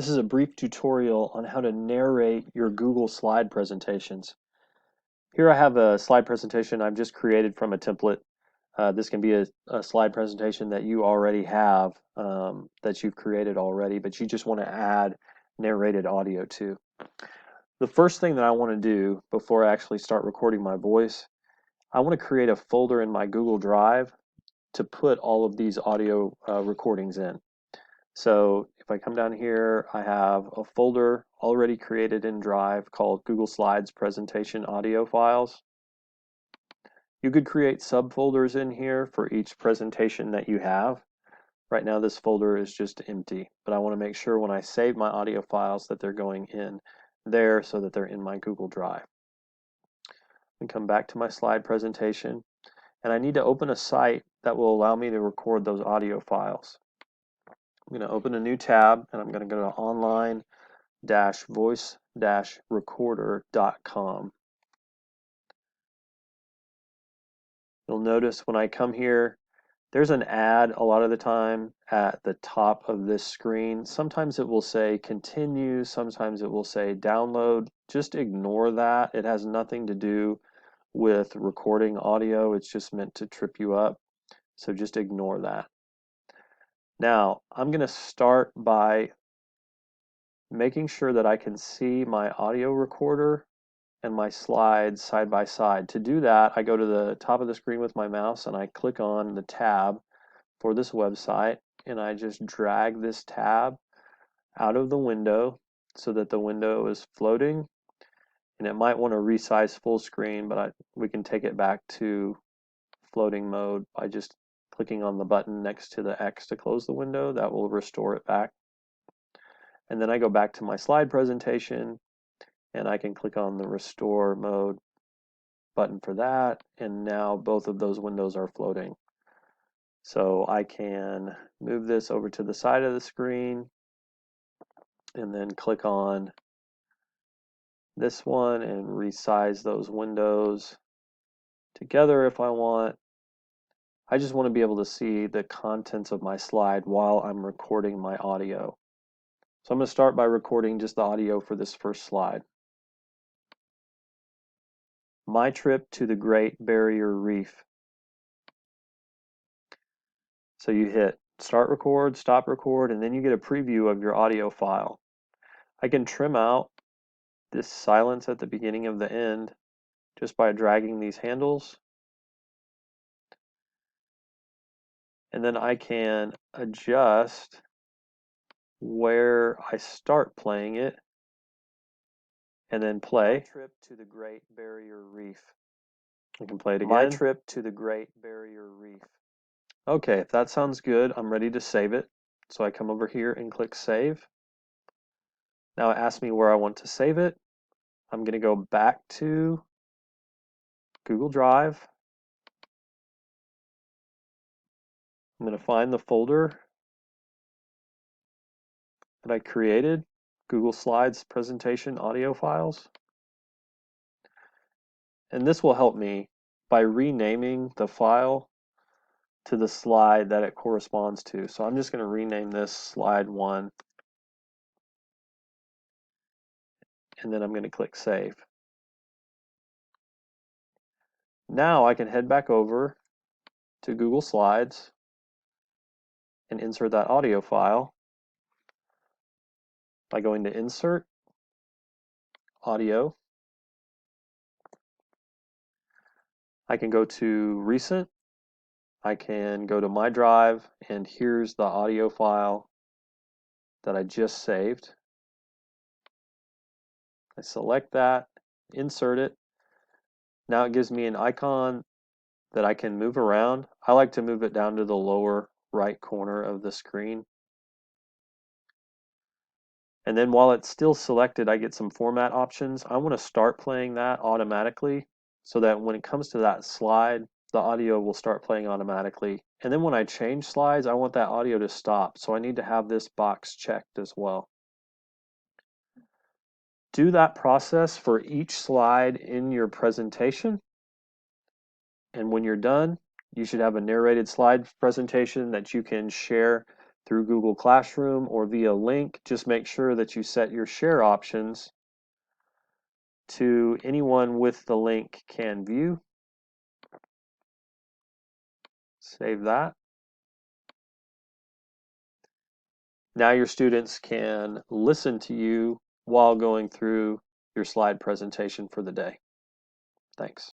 This is a brief tutorial on how to narrate your Google slide presentations. Here I have a slide presentation I've just created from a template. This can be a slide presentation that you already have, that you've created already, but you just want to add narrated audio to. The first thing that I want to do before I actually start recording my voice, I want to create a folder in my Google Drive to put all of these audio recordings in. So if I come down here, I have a folder already created in Drive called Google Slides Presentation Audio Files. You could create subfolders in here for each presentation that you have. Right now this folder is just empty, but I want to make sure when I save my audio files that they're going in there so that they're in my Google Drive. And come back to my slide presentation, and I need to open a site that will allow me to record those audio files. I'm going to open a new tab, and I'm going to go to online-voice-recorder.com. You'll notice when I come here, there's an ad a lot of the time at the top of this screen. Sometimes it will say continue, sometimes it will say download. Just ignore that. It has nothing to do with recording audio. It's just meant to trip you up. So just ignore that. Now, I'm going to start by making sure that I can see my audio recorder and my slides side by side. To do that, I go to the top of the screen with my mouse and I click on the tab for this website, and I just drag this tab out of the window so that the window is floating. And it might want to resize full screen, but we can take it back to floating mode by just clicking on the button next to the X to close the window. That will restore it back. And then I go back to my slide presentation, and I can click on the restore mode button for that, and now both of those windows are floating. So I can move this over to the side of the screen and then click on this one and resize those windows together if I want. I just want to be able to see the contents of my slide while I'm recording my audio. So I'm going to start by recording just the audio for this first slide. My trip to the Great Barrier Reef. So you hit start record, stop record, and then you get a preview of your audio file. I can trim out this silence at the beginning of the end just by dragging these handles. And then I can adjust where I start playing it and then play. My trip to the Great Barrier Reef. I can play it again. My trip to the Great Barrier Reef. Okay, if that sounds good, I'm ready to save it. So I come over here and click save. Now it asks me where I want to save it. I'm going to go back to Google Drive. I'm going to find the folder that I created, Google Slides Presentation Audio Files. And this will help me by renaming the file to the slide that it corresponds to. So I'm just going to rename this slide 1. And then I'm going to click save. Now I can head back over to Google Slides and insert that audio file by going to Insert, Audio. I can go to Recent. I can go to My Drive, and here's the audio file that I just saved. I select that, insert it. Now it gives me an icon that I can move around. I like to move it down to the lower right corner of the screen. And then while it's still selected, I get some format options. I want to start playing that automatically so that when it comes to that slide, the audio will start playing automatically. And then when I change slides, I want that audio to stop. So I need to have this box checked as well. Do that process for each slide in your presentation. And when you're done, you should have a narrated slide presentation that you can share through Google Classroom or via link, just make sure that you set your share options to anyone with the link can view. Save that. Now your students can listen to you while going through your slide presentation for the day. Thanks.